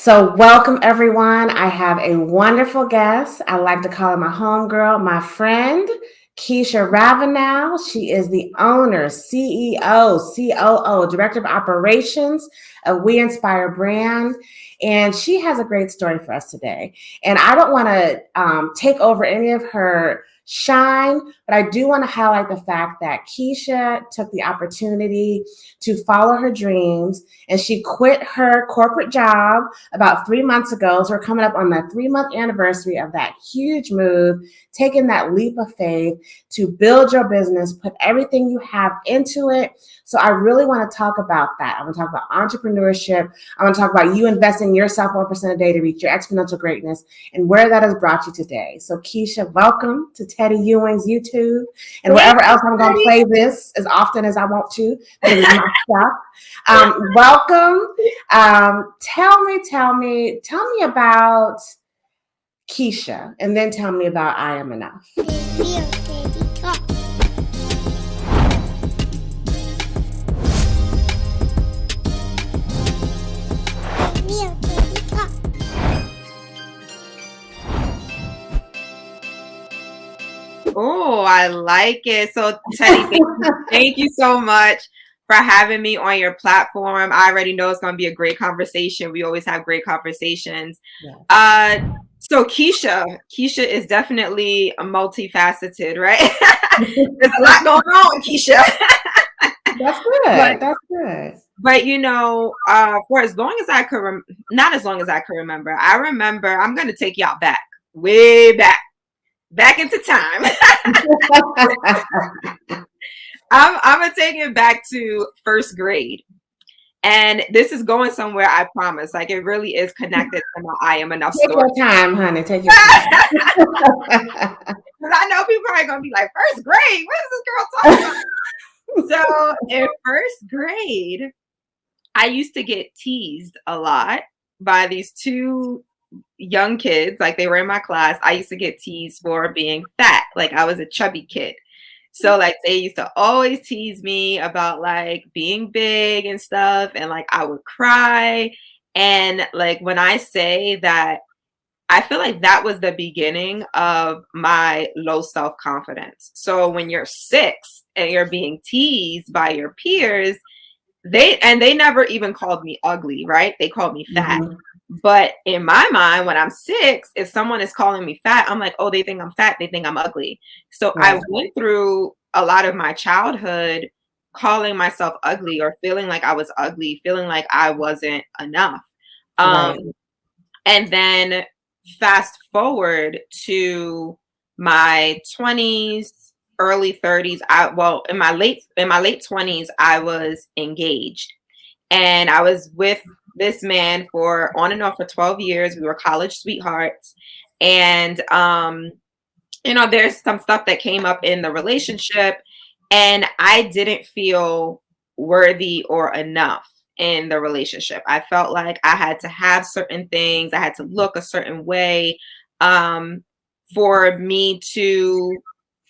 So, welcome everyone. I have a wonderful guest. I like to call her my homegirl, my friend, Keisha Ravenell. She is the owner, CEO, COO, Director of Operations of We Inspire Brand. And she has a great story for us today. And I don't want to take over any of her shine, but I do want to highlight the fact that Keisha took the opportunity to follow her dreams and she quit her corporate job about 3 months ago. So we're coming up on the 3-month anniversary of that huge move, taking that leap of faith to build your business, put everything you have into it. So I really want to talk about that. I want to talk about entrepreneurship. I want to talk about you investing yourself 1% a day to reach your exponential greatness and where that has brought you today. So Keisha, welcome to Teddy Ewing's YouTube and wherever else I'm going to play this as often as I want to because it's my stuff. Welcome. Tell me about Keisha, and then tell me about I Am Enough. Oh, I like it. So, Teddy, thank you so much for having me on your platform. I already know it's going to be a great conversation. We always have great conversations. Yeah. So Keisha is definitely a multifaceted, right? There's a lot going on, Keisha. That's good. That's good. But for as long as I could, not as long as I could remember, I'm going to take y'all back, way back into time. I'm gonna take it back to first grade. And this is going somewhere, I promise. Like, it really is connected to my I Am Enough story. Take your time, honey. Take your time. Because I know people are going to be like, first grade? What is this girl talking about? So in first grade, I used to get teased a lot by these two young kids. Like, they were in my class. I used to get teased for being fat. Like, I was a chubby kid. So like they used to always tease me about like being big and stuff, and like I would cry. And like when I say that, I feel like that was the beginning of my low self-confidence. So when you're 6 and you're being teased by your peers, they never even called me ugly, right? They called me fat. Mm-hmm. But in my mind, when I'm 6, if someone is calling me fat, I'm like, oh, they think I'm fat. They think I'm ugly. So right. I went through a lot of my childhood calling myself ugly or feeling like I was ugly, feeling like I wasn't enough. Right. And then fast forward to my 20s, early 30s. In my late 20s, I was engaged, and I was with this man for on and off for 12 years. We were college sweethearts. And, there's some stuff that came up in the relationship, and I didn't feel worthy or enough in the relationship. I felt like I had to have certain things. I had to look a certain way for me to,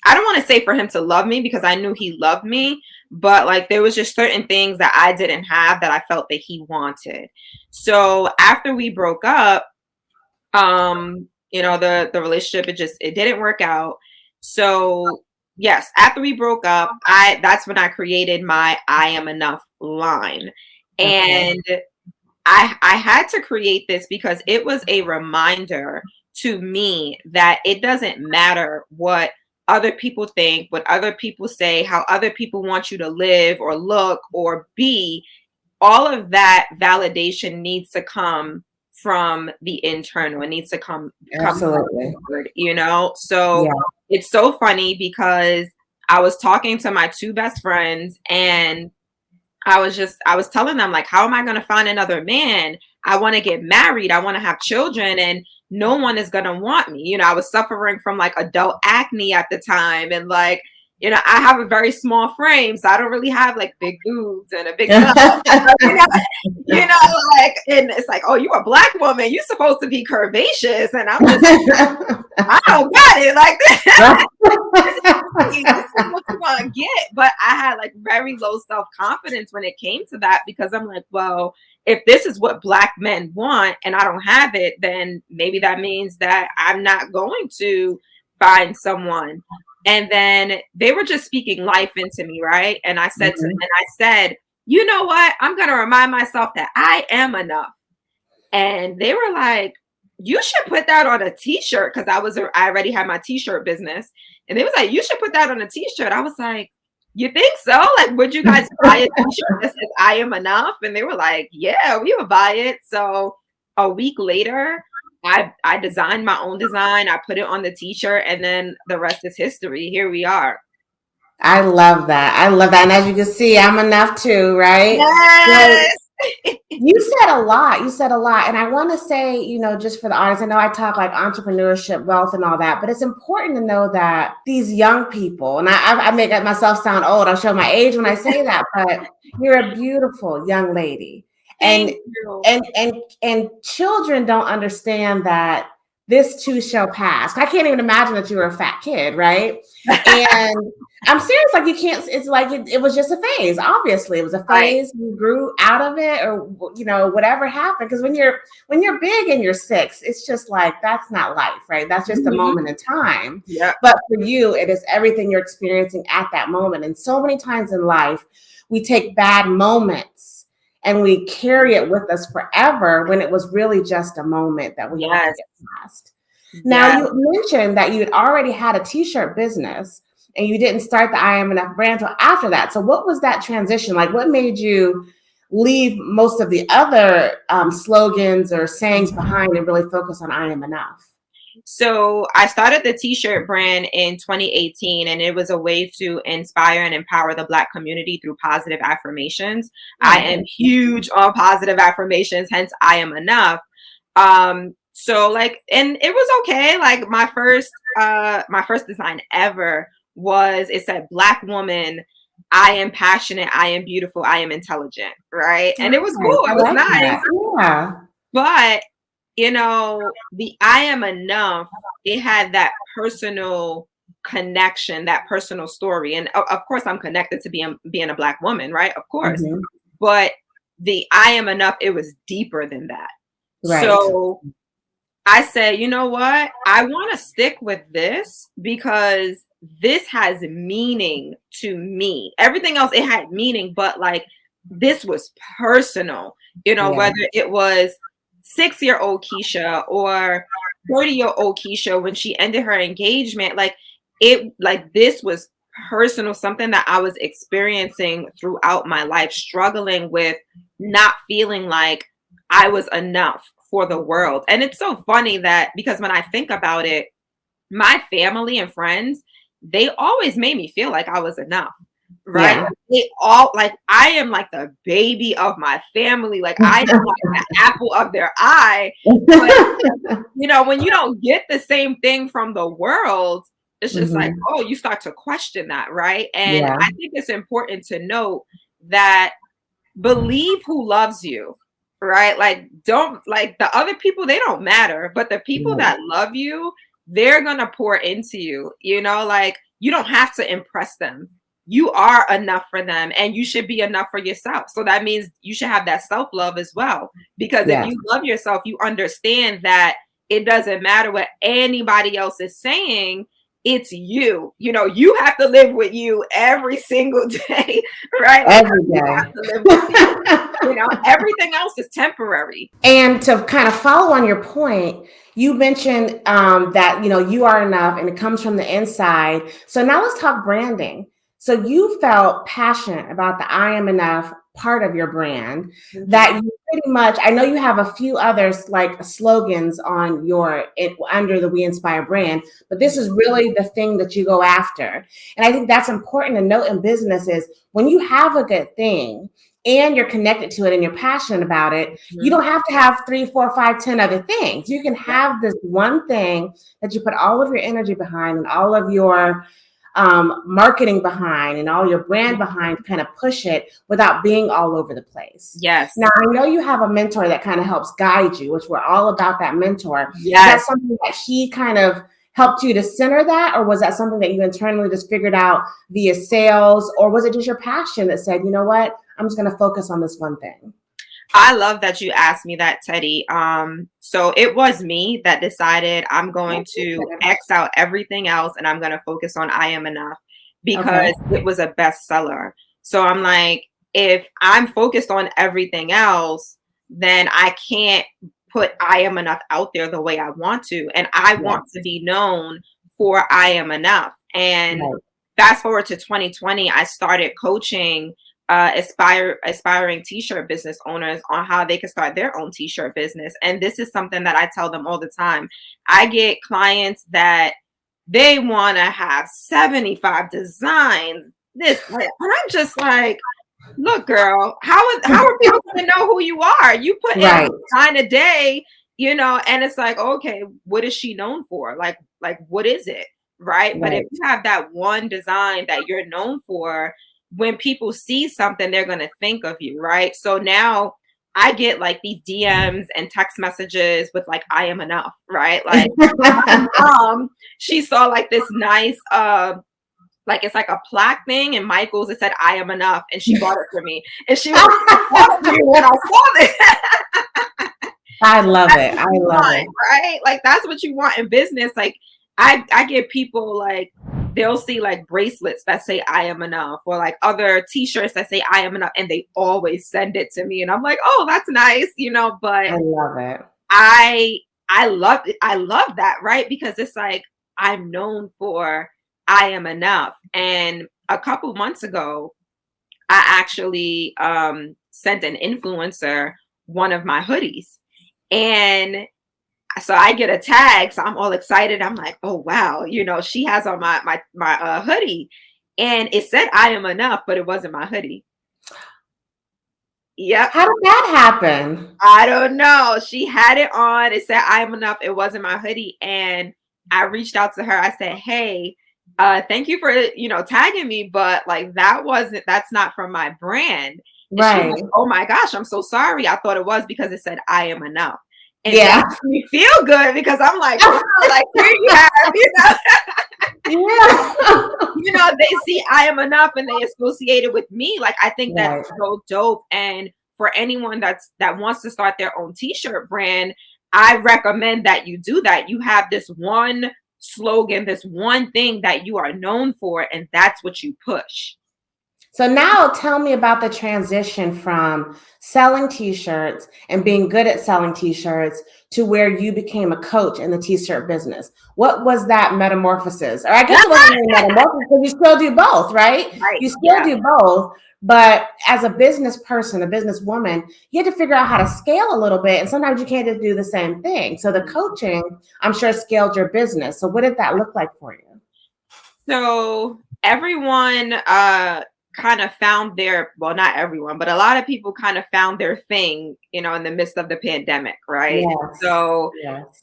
I don't want to say for him to love me, because I knew he loved me, but like there was just certain things that I didn't have that I felt that he wanted. So after we broke up, the relationship, it didn't work out. So yes, after we broke up, that's when I created my I Am Enough line. Okay. And I had to create this because it was a reminder to me that it doesn't matter what other people think, what other people say, how other people want you to live or look or be. All of that validation needs to come from the internal. It needs to come Absolutely. From so yeah. It's so funny because I was talking to my 2 best friends, and I was telling them, like, how am I going to find another man? I want to get married. I want to have children, and no one is going to want me. I was suffering from like adult acne at the time. And like, You know, I have a very small frame, so I don't really have like big boobs and a big butt. you know, like, and it's like, oh, you a Black woman, you're supposed to be curvaceous, and I'm just, I don't got it like this. This is what you want to get. But I had like very low self-confidence when it came to that, because I'm like, well, if this is what Black men want and I don't have it, then maybe that means that I'm not going to find someone. And then they were just speaking life into me, right? And I said to them, and I said, you know what? I'm going to remind myself that I am enough. And they were like, you should put that on a t-shirt, because I already had my t-shirt business. And they was like, you should put that on a t-shirt. I was like, you think so? Like, would you guys buy a t-shirt that says I am enough? And they were like, yeah, we would buy it. So a week later, I designed my own design. I put it on the t-shirt, and then the rest is history. Here we are. I love that. I love that. And as you can see, I'm enough too, right? Yes. You said a lot. You said a lot. And I want to say, you know, just for the audience, I know I talk like entrepreneurship, wealth, and all that, but it's important to know that these young people, and I make myself sound old. I'll show my age when I say that, but you're a beautiful young lady. Thank you. you. And children don't understand that this too shall pass. I can't even imagine that you were a fat kid, right? And I'm serious, like you can't, it's like it was just a phase. Obviously, it was a phase. Right. You grew out of it, or you know, whatever happened. Because when you're big and you're 6, it's just like that's not life, right? That's just a moment in time. Yeah. But for you, it is everything you're experiencing at that moment. And so many times in life, we take bad moments and we carry it with us forever, when it was really just a moment that we had to get past. Now, you mentioned that you had already had a t-shirt business, and you didn't start the I Am Enough brand until after that. So what was that transition like? What made you leave most of the other slogans or sayings behind and really focus on I Am Enough? So I started the t-shirt brand in 2018, and it was a way to inspire and empower the Black community through positive affirmations. I am huge on positive affirmations, hence I Am Enough. So like, and it was okay. Like my first design ever it said, Black woman, I am passionate, I am beautiful, I am intelligent, right? And it was cool. It was nice. Yeah. But you know, the I Am Enough, it had that personal connection, that personal story. And of course, I'm connected to being a Black woman, right? Of course. But the I Am Enough, it was deeper than that. Right. So I said, you know what? I want to stick with this because this has meaning to me. Everything else, it had meaning, but like this was personal, you know, whether it was 6-year-old Keisha or 30-year-old Keisha when she ended her engagement, like this was personal, something that I was experiencing throughout my life, struggling with not feeling like I was enough for the world. And it's so funny that, because when I think about it, my family and friends, they always made me feel like I was enough. Right. Yeah. They all, like, I am like the baby of my family. Like I am like the apple of their eye. But, you know, when you don't get the same thing from the world, it's just like, oh, you start to question that. Right. And I think it's important to note that believe who loves you. Right. Like, don't, like, the other people, they don't matter. But the people that love you, they're going to pour into you. You know, like, you don't have to impress them. You are enough for them, and you should be enough for yourself. So that means you should have that self-love as well. Because if you love yourself, you understand that it doesn't matter what anybody else is saying. It's you. You know, you have to live with you every single day, right? Every day. You have to live with you. You know, everything else is temporary. And to kind of follow on your point, you mentioned that, you know, you are enough and it comes from the inside. So now let's talk branding. So you felt passionate about the I Am Enough part of your brand that you pretty much, I know you have a few others like slogans on under the We Inspire brand, but this is really the thing that you go after. And I think that's important to note in business is when you have a good thing and you're connected to it and you're passionate about it, you don't have to have 3, 4, 5, 10 other things. You can have this one thing that you put all of your energy behind and all of your marketing behind and all your brand behind to kind of push it without being all over the place. Yes. Now, I know you have a mentor that kind of helps guide you, which we're all about that mentor. Yes. Is that something that he kind of helped you to center that, or was that something that you internally just figured out via sales, or was it just your passion that said, you know what, I'm just going to focus on this one thing? I love that you asked me that, Teddy. So it was me that decided I'm going to X out everything else and I'm going to focus on I Am Enough because it was a bestseller. So I'm like, if I'm focused on everything else, then I can't put I Am Enough out there the way I want to. And I want to be known for I Am Enough. And fast forward to 2020, I started coaching aspiring t-shirt business owners on how they can start their own t-shirt business. And this is something that I tell them all the time. I get clients that they want to have 75 designs, this, and I'm just like, look, girl, how are people going to know who you are? You put in a design a day, and it's like, okay, what is she known for? Like what is it? Right. But if you have that one design that you're known for, when people see something, they're going to think of you. Right. So now I get like these DMs and text messages with like, I am enough. Right. Like, she saw like this nice, like it's like a plaque thing in Michael's. It said, I am enough. And she bought it for me. And she was when I saw it. I love it. I love it. Right. Like that's what you want in business. Like I get people like, they'll see like bracelets that say I am enough, or like other t-shirts that say I am enough, and they always send it to me. And I'm like, oh, that's nice, but I love it. I love it. I love that, right? Because it's like, I'm known for I am enough. And a couple months ago, I actually sent an influencer one of my hoodies. And so I get a tag, so I'm all excited. I'm like, oh wow, she has on my hoodie, and it said I am enough, but it wasn't my hoodie. Yep. How did that happen? I don't know. She had it on. It said I am enough. It wasn't my hoodie, and I reached out to her. I said, hey, thank you for tagging me, but like that's not from my brand. And she was like, oh my gosh, I'm so sorry. I thought it was because it said I am enough. And that makes me feel good because I'm like, wow, like here you have, they see I am enough and they associate it with me. Like I think that's so dope. And for anyone that wants to start their own t-shirt brand, I recommend that you do that. You have this one slogan, this one thing that you are known for, and that's what you push. So now tell me about the transition from selling t-shirts and being good at selling t-shirts to where you became a coach in the t-shirt business. What was that metamorphosis? Or I guess it wasn't really metamorphosis because you still do both, right? You still do both. But as a business person, a businesswoman, you had to figure out how to scale a little bit. And sometimes you can't just do the same thing. So the coaching, I'm sure, scaled your business. So what did that look like for you? So everyone kind of found not everyone, but a lot of people kind of found their thing, in the midst of the pandemic, right? So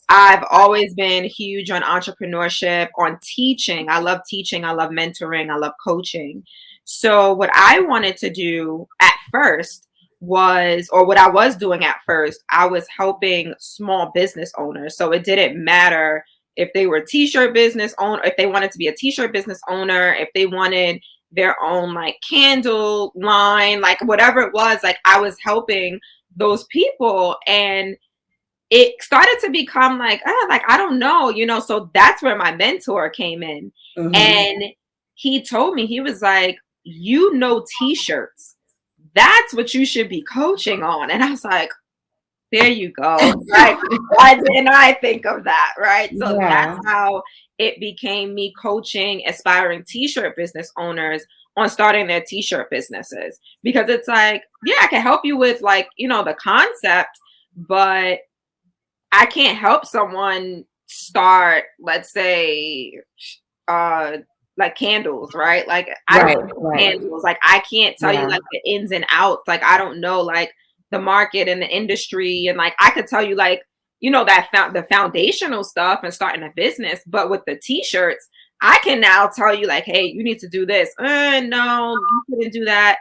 I've always been huge on entrepreneurship, on teaching. I love teaching. I love mentoring. I love coaching. So what I wanted to do at first what I was doing at first, I was helping small business owners. So it didn't matter if they were t-shirt business owner, if they wanted to be a t-shirt business owner, if they wanted their own like candle line, like whatever it was, like I was helping those people. And it started to become like, I don't know, so that's where my mentor came in. And he told me, he was like, t-shirts, that's what you should be coaching on. And I was like, there you go. Like, why didn't I think of that? Right. So that's how it became me coaching aspiring t-shirt business owners on starting their t-shirt businesses, because it's like, I can help you with like, the concept, but I can't help someone start, let's say, like candles, right? Like I don't know candles. Like I can't tell you like the ins and outs. Like I don't know like the market and the industry, and like I could tell you like, that the foundational stuff and starting a business. But with the t-shirts, I can now tell you like, hey, you need to do this. No, you shouldn't do that.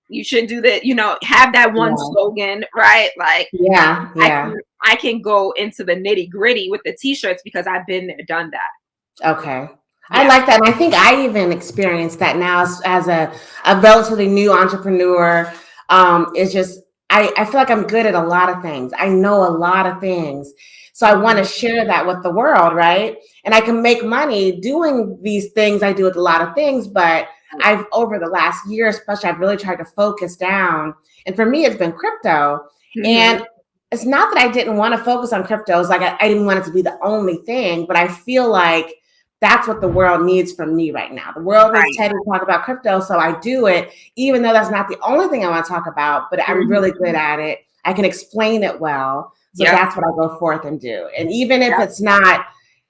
You shouldn't do that. Have that one Yeah. slogan, right? Like Yeah. I Yeah. can I can go into the nitty gritty with the t-shirts because I've been there, done that. Okay. I Yeah. like that. And I think I even experienced that now as a relatively new entrepreneur. It's just, I feel like I'm good at a lot of things. I know a lot of things. So I want to Mhm. share that with the world, right? And I can make money doing these things. I do with a lot of things, but I've, over the last year, especially, I've really tried to focus down. And for me, it's been crypto. And Mhm. it's not that I didn't want to focus on crypto. It's like I didn't want it to be the only thing, but I feel like that's what the world needs from me right now. The world needs Right. Teddy to talk about crypto, so I do it, even though that's not the only thing I want to talk about, but I'm really Mhm. good at it. I can explain it well. So Yep. that's what I go forth and do. And even if Yep. it's not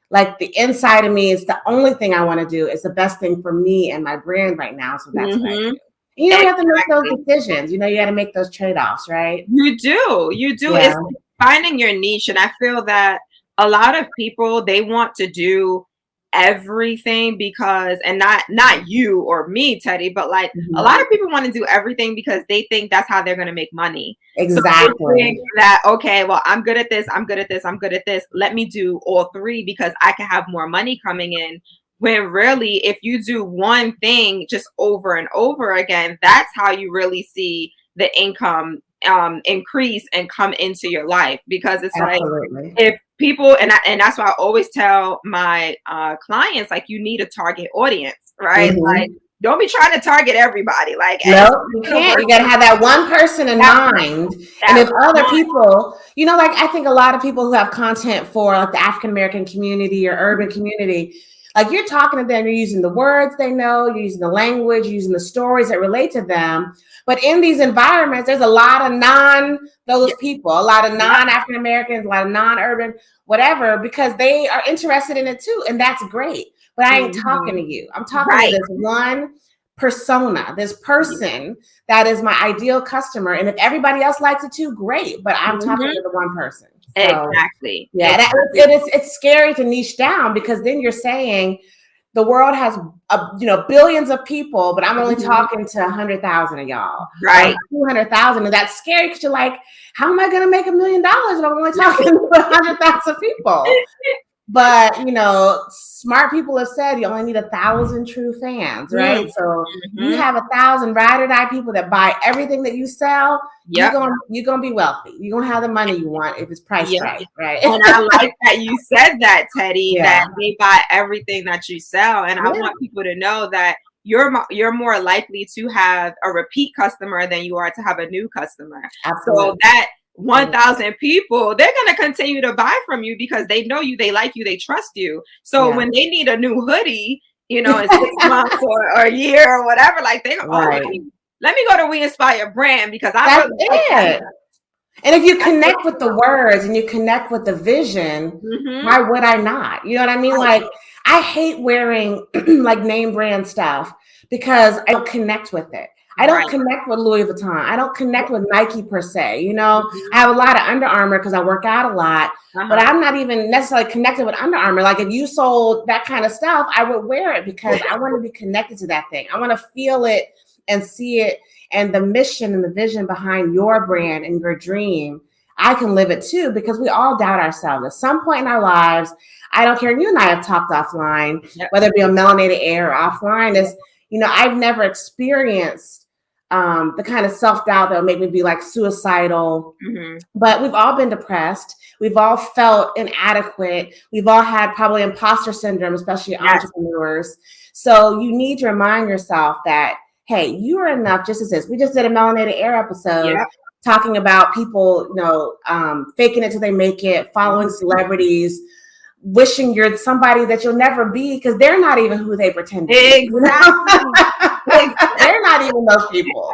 like the inside of me is the only thing I want to do, it's the best thing for me and my brand right now. So that's what I Mhm. do. You have to make those Exactly. decisions. You got to make those trade-offs, right? You do. Yeah. It's finding your niche. And I feel that a lot of people, they want to do everything because, and not you or me, Teddy, but like a Mhm. lot of people want to do everything because they think that's how they're going to make money. So they think Exactly. that, okay, well, I'm good at this, I'm good at this, I'm good at this. Let me do all three because I can have more money coming in. When really, if you do one thing just over and over again, that's how you really see the income increase and come into your life. Because it's like, Absolutely. if people, and that's why I always tell my clients, like, you need a target audience, right? Like, Mhm. don't be trying to target everybody, like it's No, you not gonna can't. work. You got to have that one person in that mind. And that if other one. people, like I think a lot of people who have content for like the African American community or urban community, like you're talking to them, you're using the words they know, you're using the language, you're using the stories that relate to them. But in these environments, there's a lot of those Yeah, people, a lot of yep. non-African Americans, a lot of non-urban, whatever, because they are interested in it too. And that's great. But I ain't talking Mhm. to you. I'm talking to Right. this one persona, this Yeah. person that is my ideal customer. And if everybody else likes it too, great. But I'm talking Mhm. to the one person. So Exactly. yeah, Exactly. it's scary to niche down because then you're saying the world has billions of people, but I'm only Mhm. talking to 100,000 of y'all or Right. 200,000, and that's scary because you're like, how am I going to make $1 million if I'm only talking to 100,000 people? But smart people have said you only need 1,000 true fans, Mm. right? So you Mhm. have 1,000 ride or die people that buy everything that you sell. You're Yep. gonna be wealthy. You're gonna have the money you want if it's priced Yep. right, right? And I like that you said that, Teddy, Yeah, that they buy everything that you sell. And I yeah, want people to know that you're more likely to have a repeat customer than you are to have a new customer. So absolutely. that Absolutely. 1,000 people, they're going to continue to buy from you because they know you, they like you, they trust you. So Yeah, when they need a new hoodie, in 6 months or a year or whatever, like they go, oh, right. let me go to We Inspire Brand because I That's really like that. it. And if you That's what connect it's with the words and you connect with the vision, about. why would I not? You know what I mean? Right. Like, I hate wearing like name brand stuff because I don't connect with it. I don't Right. connect with Louis Vuitton. I don't connect with Nike per se. I Mhm. have a lot of Under Armour because I work out a lot, but Uh-huh. I'm not even necessarily connected with Under Armour. Like, if you sold that kind of stuff, I would wear it because I want to be connected to that thing. I want to feel it and see it and the mission and the vision behind your brand and your dream. I can live it too because we all doubt ourselves at some point in our lives. I don't care. You and I have talked offline, Yep. whether it be on Melanated Air or offline. Is I've never experienced the kind of self doubt that would make me be like suicidal. Mhm. But we've all been depressed. We've all felt inadequate. We've all had probably imposter syndrome, especially Yes. entrepreneurs. So you need to remind yourself that, hey, you are enough just as this. We just did a Melanated Air episode Yep. talking about people, faking it till they make it, following Mhm. celebrities, wishing you're somebody that you'll never be because they're not even who they pretend to be. Exactly. They're not even those people,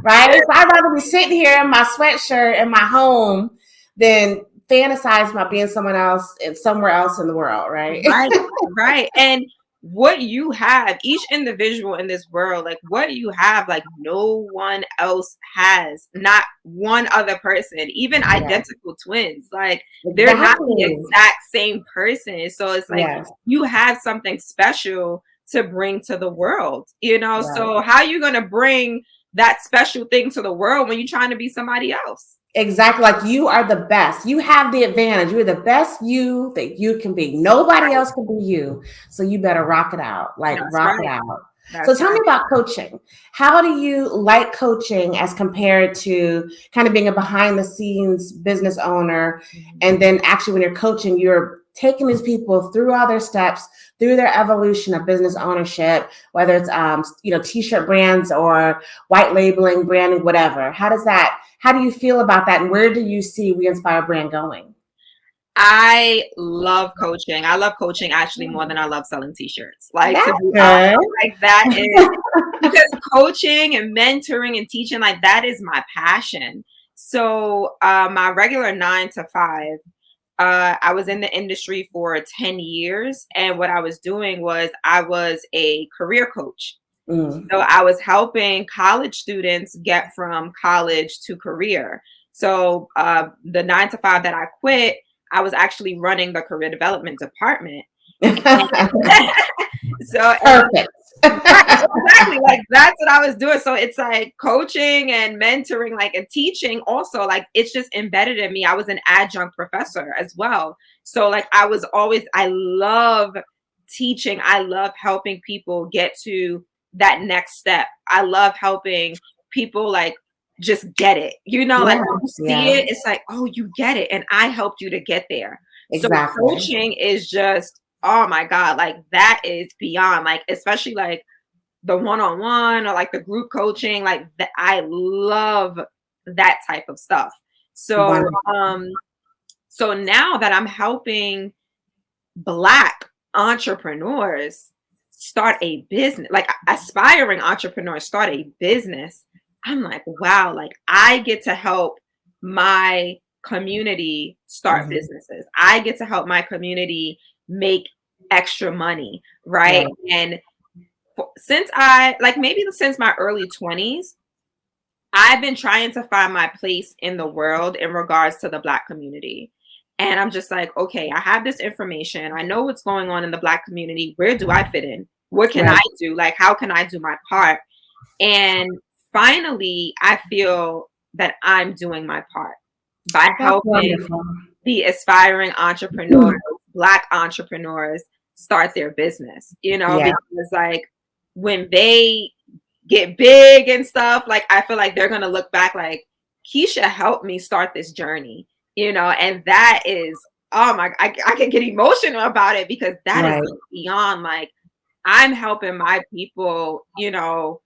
right? So I'd rather be sitting here in my sweatshirt in my home than fantasize about being someone else and somewhere else in the world, right? Right. Right. And what you have, each individual in this world, like what you have, like no one else has, not one other person, even identical twins, like they're not the Exactly. exact same person. So it's like Yes. you have something special to bring to the world, you know? Right. So how are you going to bring that special thing to the world when you're trying to be somebody else? Exactly. Like you are the best. You have the advantage. You're the best you that you can be. Nobody else can be you. So you better rock it out. Like That's rock it right. out. So That's tell me right. about coaching. How do you like coaching as compared to kind of being a behind the scenes business owner? And then actually when you're coaching, you're taking these people through all their steps, through their evolution of business ownership, whether it's t-shirt brands or white labeling, branding, whatever. How do you feel about that? And where do you see We Inspire Brand going? I love coaching. I love coaching actually more than I love selling t-shirts. Like to That's be honest, good. like that is because coaching and mentoring and teaching, like that is my passion. So my regular 9 to 5, I was in the industry for 10 years. And what I was doing was I was a career coach. Mm. So I was helping college students get from college to career. So the 9 to 5 that I quit, I was actually running the career development department. So and Perfect. right, exactly, like that's what I was doing. So it's like coaching and mentoring, like and teaching also, like it's just embedded in me. I was an adjunct professor as well. So like I love teaching. I love helping people get to that next step. I love helping people like just get it. You know, like Yes, when you see yeah, it, it's like, oh, you get it. And I helped you to get there. So exactly. coaching is just, oh my God, like that is beyond, like, especially like the one-on-one or like the group coaching, like that. I love that type of stuff. So, Wonderful. so now that I'm helping Black entrepreneurs start a business, like aspiring entrepreneurs start a business, I'm like, wow, like I get to help my community start Mhm. businesses. I get to help my community make extra money, right? Right. And since I, like maybe since my early 20s, I've been trying to find my place in the world in regards to the Black community. And I'm just like, okay, I have this information. I know what's going on in the Black community. Where do I fit in? What can I Right. do? Like, how can I do my part? And finally, I feel that I'm doing my part by That's helping wonderful. the aspiring entrepreneurs, Black entrepreneurs, start their business, you know, Yeah. because like when they get big and stuff, like I feel like they're gonna look back like Keisha helped me start this journey, you know, and that is, oh my, I can get emotional about it because that is Right. beyond like I'm helping my people, you know,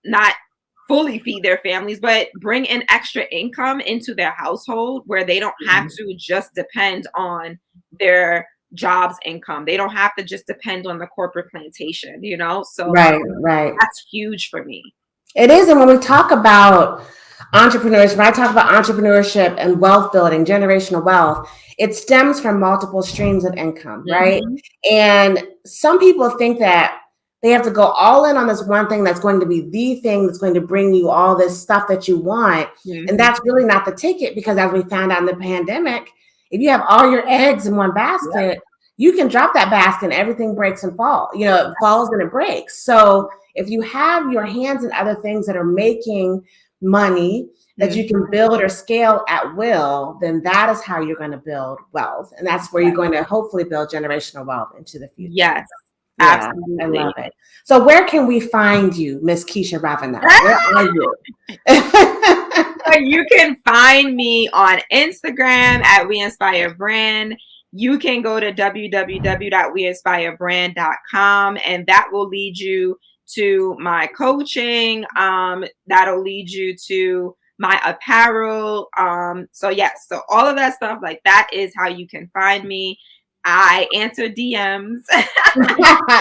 not fully feed their families, but bring in extra income into their household where they don't have to just depend on their job's income. They don't have to just depend on the corporate plantation, you know? So Right. Right. that's huge for me. It is. And when we talk about entrepreneurs, when I talk about entrepreneurship and wealth building, generational wealth, it stems from multiple streams of income, right? Mhm, And some people think that they have to go all in on this one thing that's going to be the thing that's going to bring you all this stuff that you want. And mhm. that's really not the ticket because as we found out in the pandemic, if you have all your eggs in one Yep, basket, you can drop that basket and everything breaks and fall. You know, it falls and it breaks. So if you have your hands in other things that are making money that you can mhm. build or scale at will, then that is how you're going to build wealth. And that's where you're Yes, going to hopefully build generational wealth into the future. yes, Yeah, I absolutely. love it. So where can we find you, Miss Keisha Ravenell? Where are you? So you can find me on Instagram at We Inspire Brand. You can go to www.weinspirebrand.com and that will lead you to my coaching. That'll lead you to my apparel. So yes, so all of that stuff, like that is how you can find me. I answer DMs.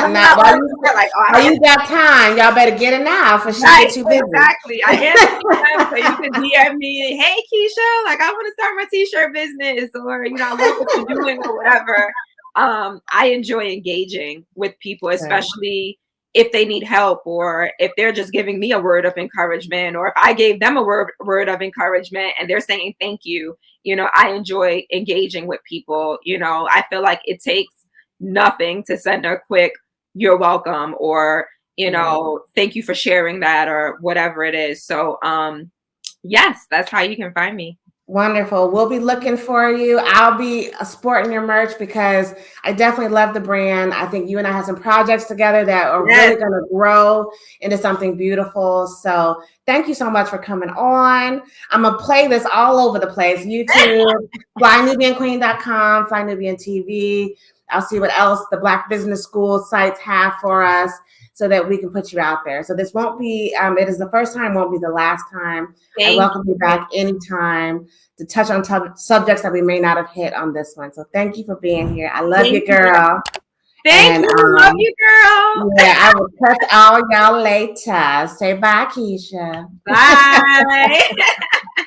I'm Now, not like that, like, oh, while I you got time, y'all better get it now before she right, gets too busy. exactly. I answer them, so you can DM me, hey Keisha, like I want to start my t-shirt business, or you know, I love what you're doing or whatever. I enjoy engaging with people, especially if they need help, or if they're just giving me a word of encouragement, or if I gave them a word of encouragement and they're saying thank you. I enjoy engaging with people. I feel like it takes nothing to send a quick "you're welcome" or thank you for sharing that, or whatever it is. So yes, that's how you can find me. Wonderful. We'll be looking for you. I'll be sporting your merch because I definitely love the brand. I think you and I have some projects together that are really going to grow into something beautiful. So thank you so much for coming on. I'm going to play this all over the place. YouTube, flynubianqueen.com, Fly Nubian TV. I'll see what else the Black Business School sites have for us so that we can put you out there. So this won't be, it is the first time, won't be the last time. I welcome you back anytime to touch on subjects that we may not have hit on this one. So thank you for being here. I love you, girl. Thank you. Love you, girl. Yeah, I will catch all y'all later. Say bye, Keisha. Bye.